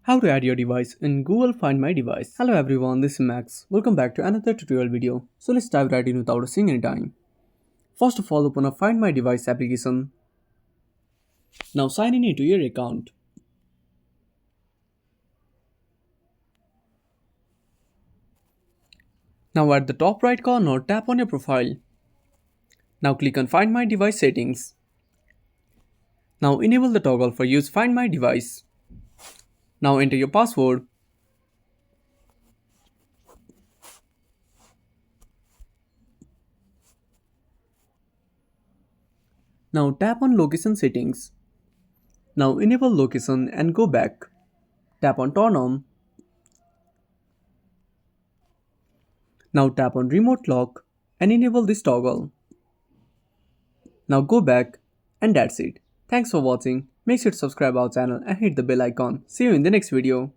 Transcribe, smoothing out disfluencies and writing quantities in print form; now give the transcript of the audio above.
How to add your device in Google Find My Device. Hello everyone, this is Max. Welcome back to another tutorial video. So let's dive right in without wasting any time. First of all, open a Find My Device application. Now sign in into your account. Now at the top right corner, tap on your profile. Now click on Find My Device settings. Now enable the toggle for use Find My Device. Now enter your password. Now tap on location settings. Now enable location and go back. Tap on turn on. Now tap on remote lock and enable this toggle. Now go back and that's it. Thanks for watching. Make sure to subscribe our channel and hit the bell icon. See you in the next video.